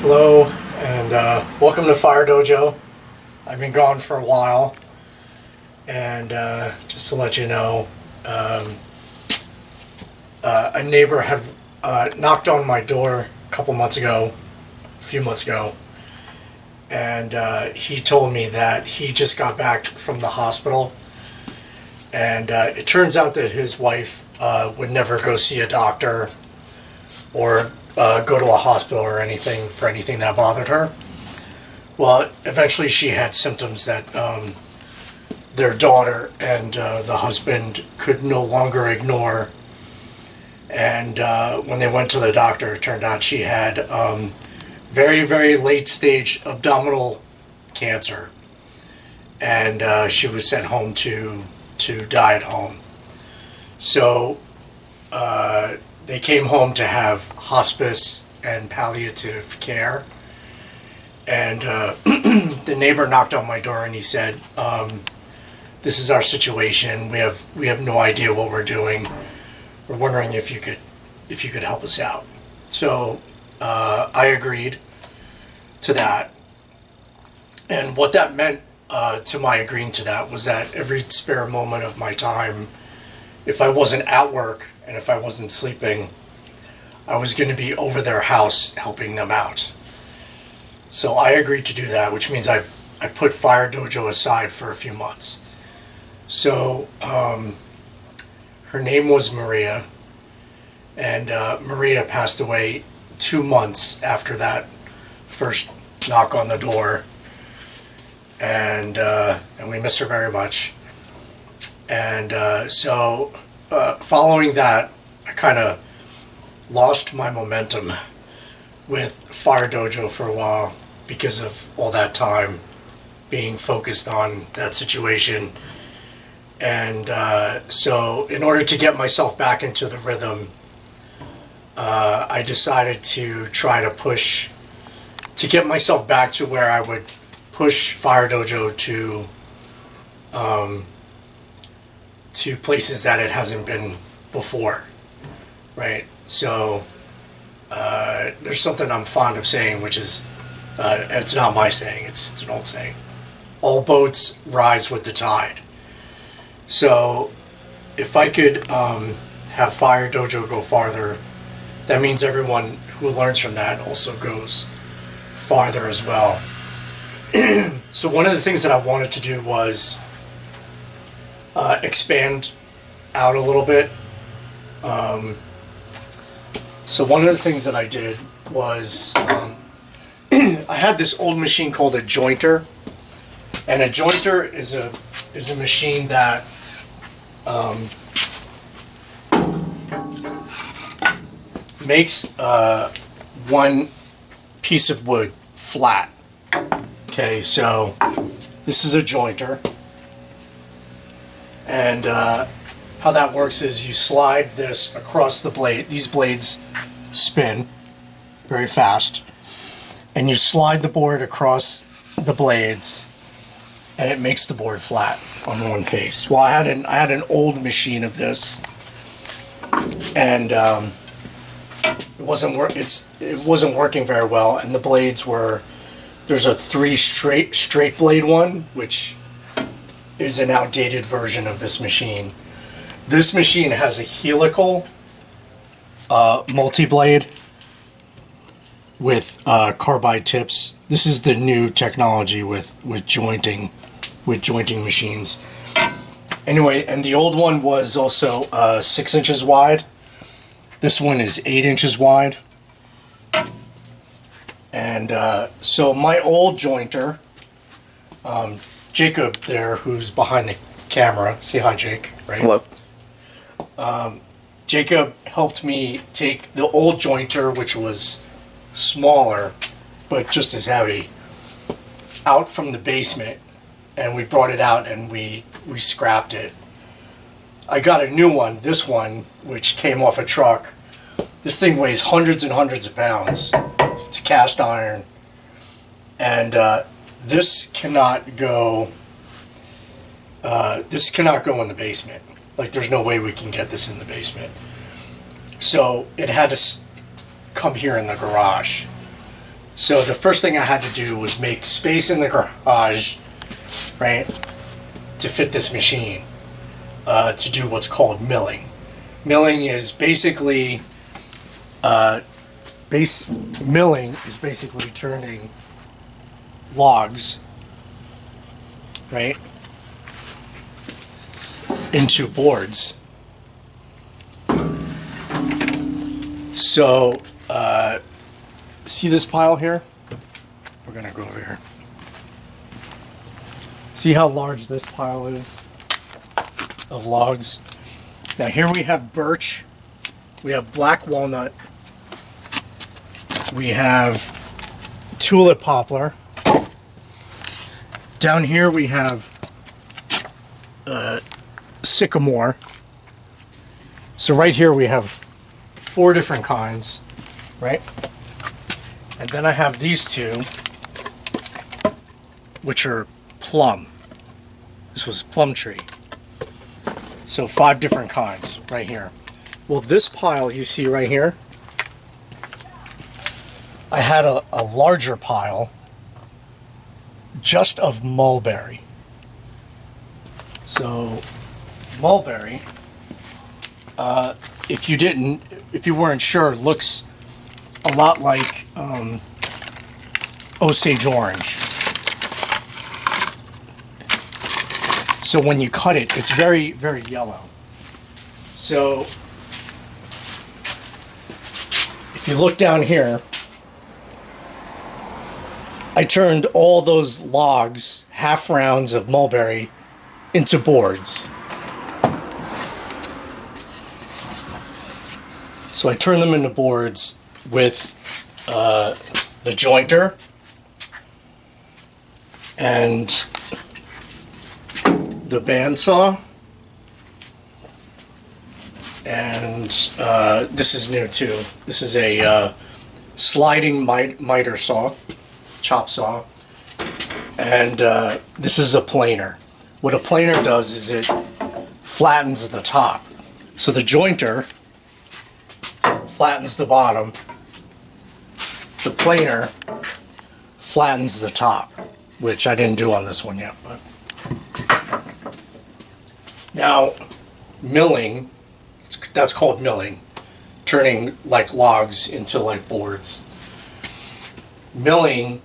Hello, and welcome to Phyre Dojo. I've been gone for a while, and just to let you know, a neighbor had knocked on my door a few months ago, and he told me that he just got back from the hospital, and it turns out that his wife would never go see a doctor or go to a hospital or anything for anything that bothered her. Well, eventually she had symptoms that their daughter and the husband could no longer ignore. And when they went to the doctor, it turned out she had very, very late stage abdominal cancer. And she was sent home to die at home. So they came home to have hospice and palliative care. And the neighbor knocked on my door and he said, this is our situation. We have no idea what we're doing. We're wondering if you could help us out. So I agreed to that. And what that meant to my agreeing to that was that every spare moment of my time, if I wasn't at work and if I wasn't sleeping, I was going to be over their house helping them out. So I agreed to do that, which means I put Phyre Dojo aside for a few months. So her name was Maria, and Maria passed away 2 months after that first knock on the door, and we miss her very much. And so following that, I kind of lost my momentum with Phyre Dojo for a while because of all that time being focused on that situation. And so in order to get myself back into the rhythm, I decided to try to get myself back to where I would push Phyre Dojo to places that it hasn't been before, right? So there's something I'm fond of saying, which is, it's not my saying, it's an old saying, all boats rise with the tide. So if I could have Phyre Dojo go farther, that means everyone who learns from that also goes farther as well. So one of the things that I wanted to do was expand out a little bit. So one of the things that I did was I had this old machine called a jointer, and a jointer is a machine that makes one piece of wood flat. Okay, so this is a jointer, and how that works is you slide this across the blade. These blades spin very fast, and you slide the board across the blades, and it makes the board flat on one face. Well, I had an old machine of this, and it wasn't working very well. And the blades were, there's a 3 straight blade one, which is an outdated version of this machine. This machine has a helical multi-blade with carbide tips. This is the new technology with jointing machines. Anyway, and the old one was also 6 inches wide. This one is 8 inches wide. And so my old jointer, Jacob there, who's behind the camera, say hi, Jake. Right? Hello. Jacob helped me take the old jointer, which was smaller but just as heavy, out from the basement, and we brought it out and we scrapped it. I got a new one, this one, which came off a truck. This thing weighs hundreds and hundreds of pounds. It's cast iron, and this cannot go in the basement. Like, there's no way we can get this in the basement. So it had to come here in the garage. So the first thing I had to do was make space in the garage, right, to fit this machine, to do what's called milling. Milling is basically turning logs, right, into boards. So, see this pile here? We're gonna go over here. See how large this pile is of logs? Now here we have birch, we have black walnut, we have tulip poplar. Down here we have sycamore. So right here we have 4 different kinds, right? And then I have these 2, which are plum. This was plum tree. So 5 different kinds right here. Well, this pile you see right here, I had a larger pile just of mulberry. So mulberry, if you weren't sure, looks a lot like Osage orange. So when you cut it, it's very, very yellow. So if you look down here, I turned all those logs, half rounds of mulberry, into boards. So I turn them into boards with the jointer and the bandsaw, and this is new too. This is a sliding miter saw, chop saw, and this is a planer. What a planer does is it flattens the top. So the jointer flattens the bottom, the planer flattens the top, which I didn't do on this one yet. But now, milling, that's called milling, turning like logs into like boards. Milling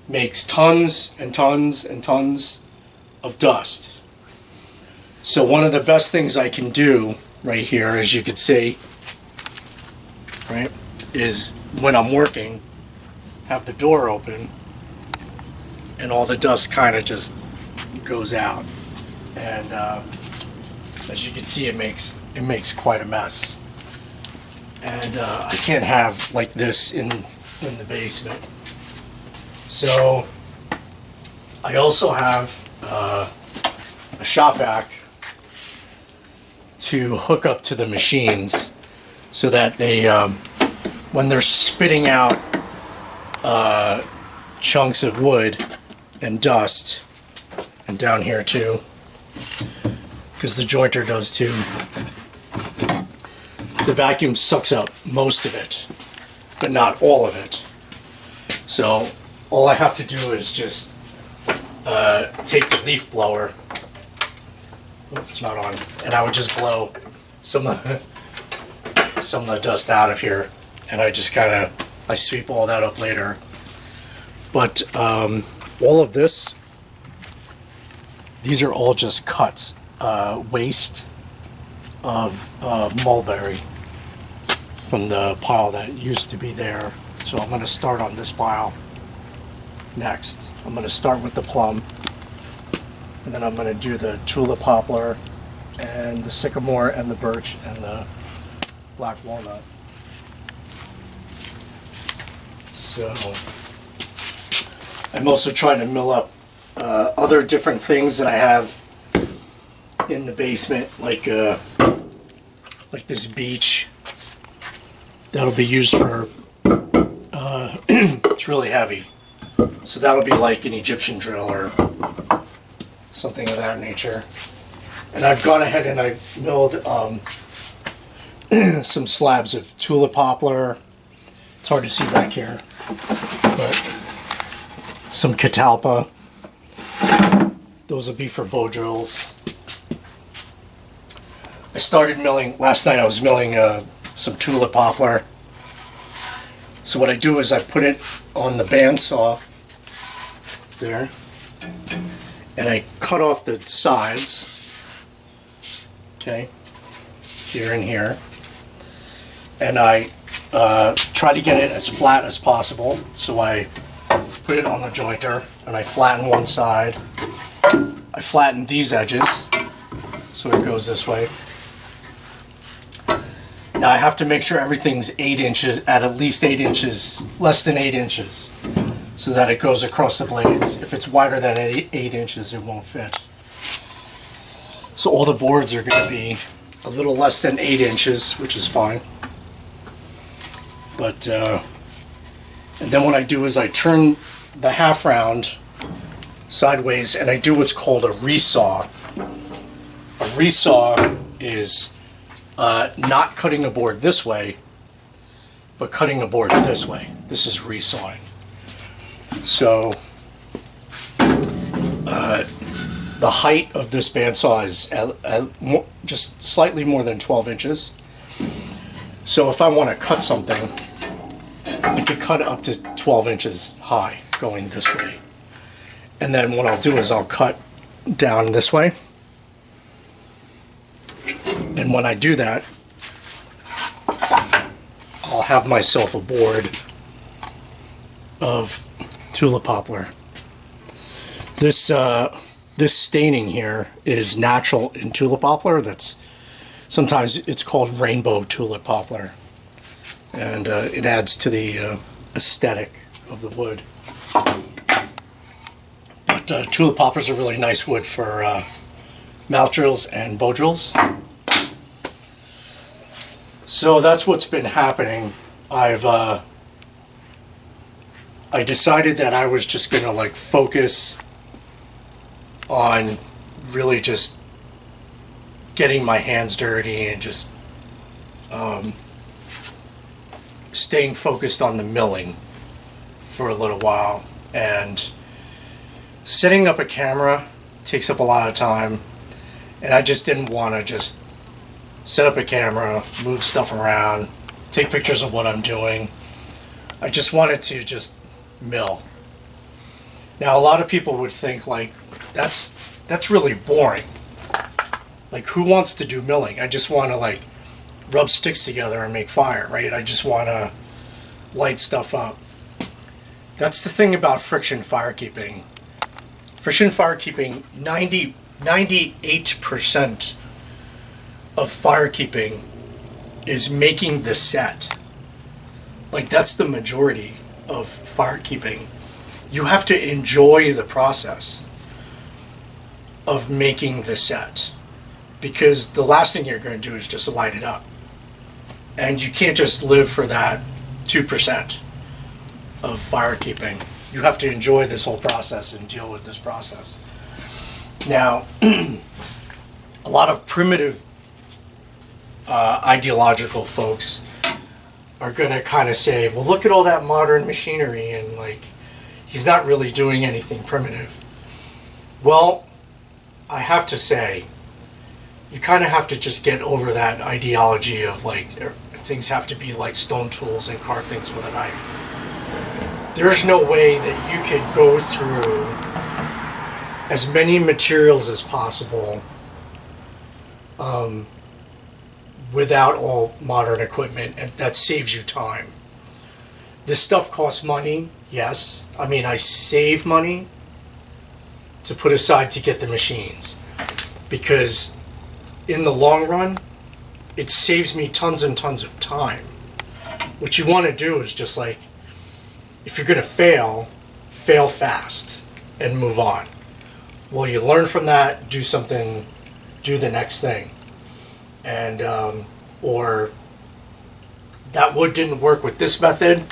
makes tons and tons and tons of dust. So one of the best things I can do right here, as you can see, right, is when I'm working, have the door open and all the dust kind of just goes out. And as you can see, it makes quite a mess. And I can't have like this in the basement. So I also have a shop vac to hook up to the machines so that they, when they're spitting out chunks of wood and dust, and down here too, because the jointer does too, the vacuum sucks up most of it, but not all of it. So all I have to do is just take the leaf blower, it's not on, and I would just blow some of the dust out of here, and I just I sweep all that up later. But all of this, these are all just cuts, waste of mulberry from the pile that used to be there. So I'm going to start on this pile next. I'm going to start with the plum, and then I'm going to do the tulip poplar and the sycamore and the birch and the black walnut. So I'm also trying to mill up other different things that I have in the basement, like this beech that'll be used for it's really heavy, so that'll be like an Egyptian drill or something of that nature. And I've gone ahead and I milled some slabs of tulip poplar. It's hard to see back here. but some catalpa. Those would be for bow drills. I started milling, last night I was milling some tulip poplar. So what I do is I put it on the bandsaw there, and I cut off the sides, okay, here and here, and I try to get it as flat as possible. So I put it on the jointer and I flatten one side. I flatten these edges so it goes this way. Now I have to make sure everything's 8 inches, at least 8 inches, less than 8 inches, so that it goes across the blades. If it's wider than 8 inches, it won't fit. So all the boards are going to be a little less than 8 inches, which is fine. But, and then what I do is I turn the half round sideways and I do what's called a resaw. A resaw is not cutting a board this way, but cutting a board this way. This is resawing. So the height of this bandsaw is just slightly more than 12 inches. So if I want to cut something, I could cut up to 12 inches high going this way. And then what I'll do is I'll cut down this way. And when I do that, I'll have myself a board of tulip poplar. This this staining here is natural in tulip poplar. That's sometimes it's called rainbow tulip poplar, and it adds to the aesthetic of the wood. But tulip poplars are really nice wood for mouth drills and bow drills. So that's what's been happening. I decided that I was just gonna like focus on really just getting my hands dirty and just staying focused on the milling for a little while. And setting up a camera takes up a lot of time, and I just didn't want to just set up a camera, move stuff around, take pictures of what I'm doing. I just wanted to just mill. Now a lot of people would think like that's really boring. Like, who wants to do milling? I just want to like rub sticks together and make fire, right? I just want to light stuff up. That's the thing about friction firekeeping. Friction firekeeping, 98% of firekeeping is making the set. Like, that's the majority of firekeeping. You have to enjoy the process of making the set, because the last thing you're going to do is just light it up. And you can't just live for that 2% of firekeeping. You have to enjoy this whole process and deal with this process. Now, a lot of primitive ideological folks are going to kind of say, well, look at all that modern machinery, and like, he's not really doing anything primitive. Well, I have to say, you kind of have to just get over that ideology of like, things have to be like stone tools and carve things with a knife. There's no way that you could go through as many materials as possible without all modern equipment, and that saves you time. This stuff costs money, yes. I mean, I save money to put aside to get the machines, because in the long run, it saves me tons and tons of time. What you want to do is just like, if you're going to fail fast and move on. Well, you learn from that, do something, do the next thing. And, or that wood didn't work with this method,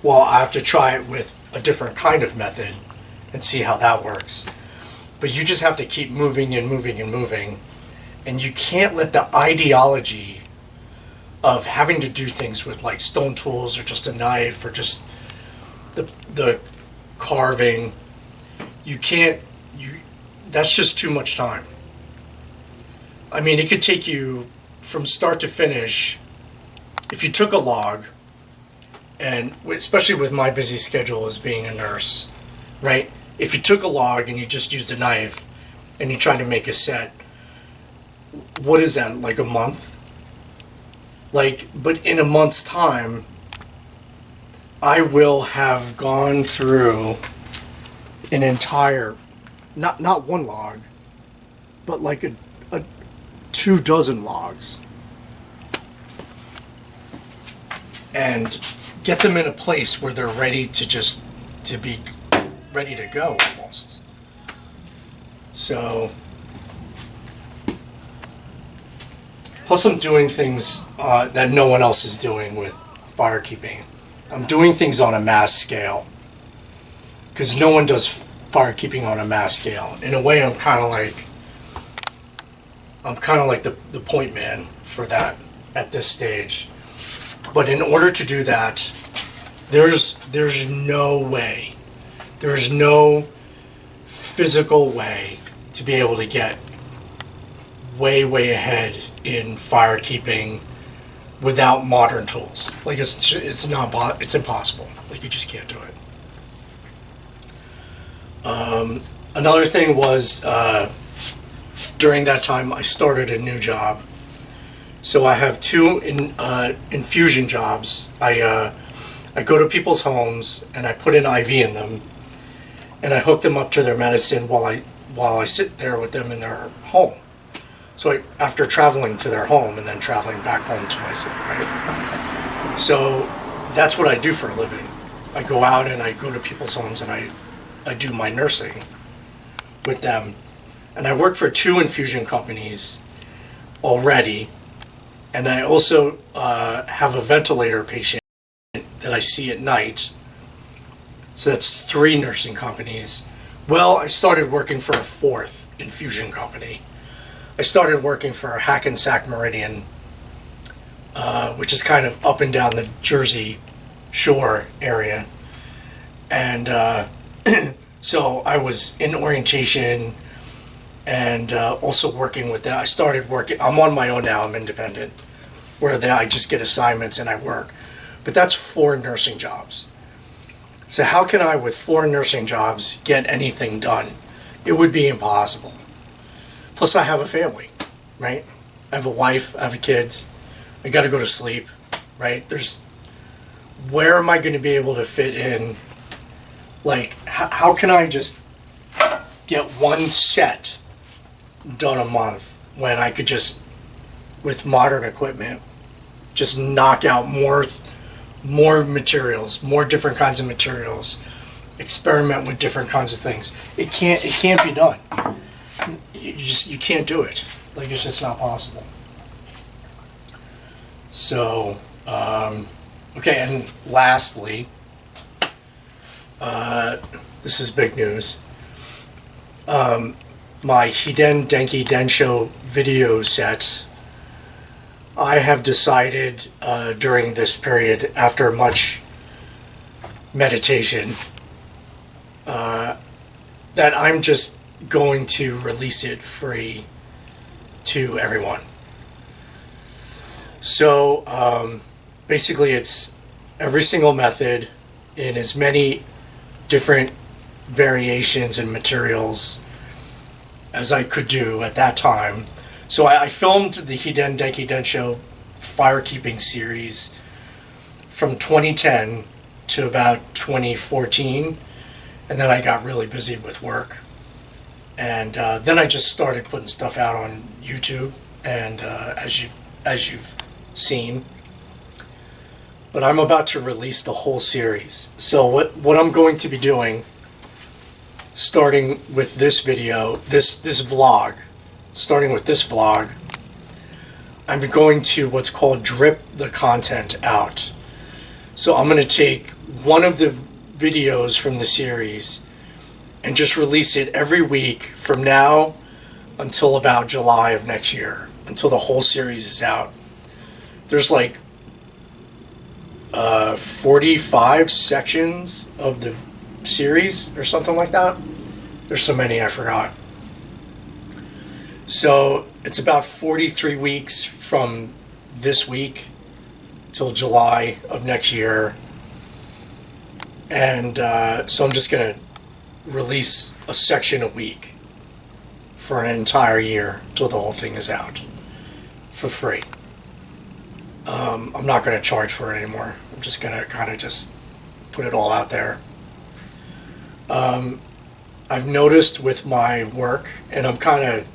well, I have to try it with a different kind of method and see how that works. But you just have to keep moving and moving and moving. And you can't let the ideology of having to do things with like stone tools or just a knife or just the carving. You can't, that's just too much time. I mean, it could take you from start to finish. If you took a log, and especially with my busy schedule as being a nurse, right? If you took a log and you just used a knife and you tried to make a set, what is that, like a month? Like, but in a month's time, I will have gone through an entire, not one log, but like a 24 logs, and get them in a place where they're ready to be ready to go almost. So, plus I'm doing things that no one else is doing with firekeeping. I'm doing things on a mass scale, because no one does firekeeping on a mass scale. In a way, I'm kind of like the point man for that at this stage. But in order to do that, there's no way, there's no physical way to be able to get way ahead in firekeeping without modern tools. Like it's impossible. Like you just can't do it. Another thing was during that time I started a new job. So I have two infusion jobs. I go to people's homes and I put an IV in them, and I hook them up to their medicine while I sit there with them in their home. So after traveling to their home and then traveling back home to my city, right? So that's what I do for a living. I go out and I go to people's homes and I do my nursing with them. And I work for 2 infusion companies already. And I also have a ventilator patient that I see at night. So that's 3 nursing companies. Well, I started working for a 4th infusion company. I started working for Hackensack Meridian, which is kind of up and down the Jersey Shore area. And so I was in orientation and also working with that. I started working, I'm on my own now, I'm independent, where I just get assignments and I work. But that's 4 nursing jobs. So how can I, with 4 nursing jobs, get anything done? It would be impossible. Plus I have a family, right? I have a wife, I have kids, I gotta go to sleep, right? Where am I gonna be able to fit in? Like, how can I just get one set done a month when I could just, with modern equipment, just knock out more materials, more different kinds of materials, experiment with different kinds of things. It can't be done. You can't do it. Like, it's just not possible. So, okay, and lastly, this is big news. My Hiden Denki Densho video set, I have decided during this period, after much meditation, that I'm just going to release it free to everyone. So basically it's every single method in as many different variations and materials as I could do at that time. So I filmed the Hiden Denki Densho firekeeping series from 2010 to about 2014, and then I got really busy with work. And then I just started putting stuff out on YouTube, and as you've seen. But I'm about to release the whole series. So what I'm going to be doing, starting with this video, this vlog, starting with this vlog, I'm going to what's called drip the content out. So I'm going to take one of the videos from the series and just release it every week from now until about July of next year, until the whole series is out. There's like 45 sections of the series or something like that. There's so many I forgot. So it's about 43 weeks from this week till July of next year. And so I'm just going to release a section a week for an entire year till the whole thing is out for free. I'm not going to charge for it anymore. I'm just going to kind of just put it all out there. I've noticed with my work, and I'm kind of,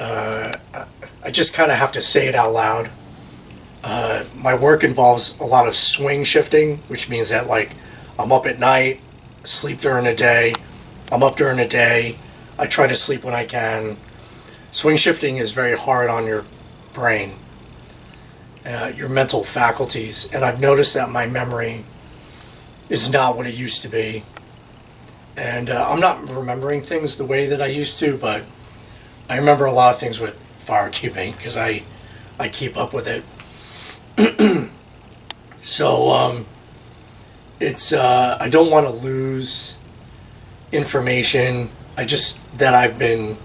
I just kind of have to say it out loud. My work involves a lot of swing shifting, which means that, like, I'm up at night, sleep during the day, I'm up during the day, I try to sleep when I can. Swing shifting is very hard on your brain, your mental faculties, and I've noticed that my memory is not what it used to be. And I'm not remembering things the way that I used to, but I remember a lot of things with firekeeping because I keep up with it. So it's I don't want to lose information. That I've been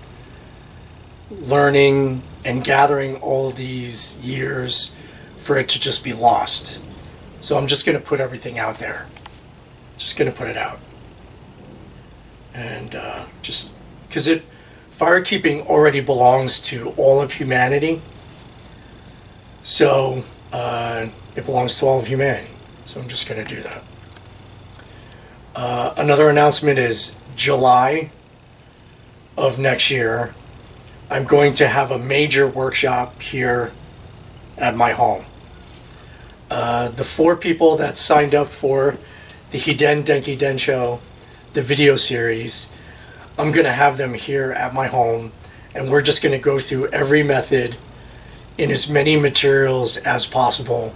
learning and gathering all these years for it to just be lost. So I'm just going to put everything out there. Just going to put it out. And just because firekeeping already belongs to all of humanity. So it belongs to all of humanity. So I'm just going to do that. Another announcement is July of next year, I'm going to have a major workshop here at my home. The 4 people that signed up for the Hiden Denki Densho, the video series, I'm going to have them here at my home, and we're just going to go through every method in as many materials as possible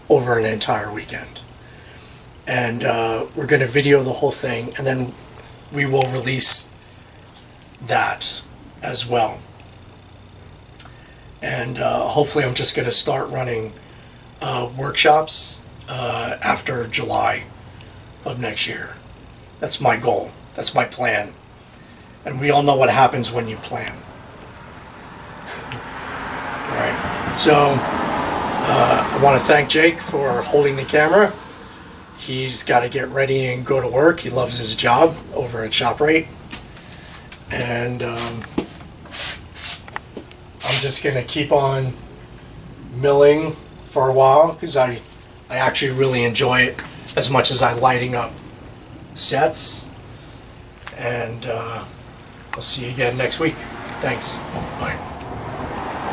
over an entire weekend. And we're going to video the whole thing, and then we will release that as well. And hopefully I'm just going to start running workshops after July of next year. That's my goal. That's my plan. And we all know what happens when you plan. All right. So I want to thank Jake for holding the camera. He's got to get ready and go to work. He loves his job over at ShopRite. And I'm just going to keep on milling for a while because I actually really enjoy it as much as I lighting up sets. And I'll see you again next week. Thanks. Bye.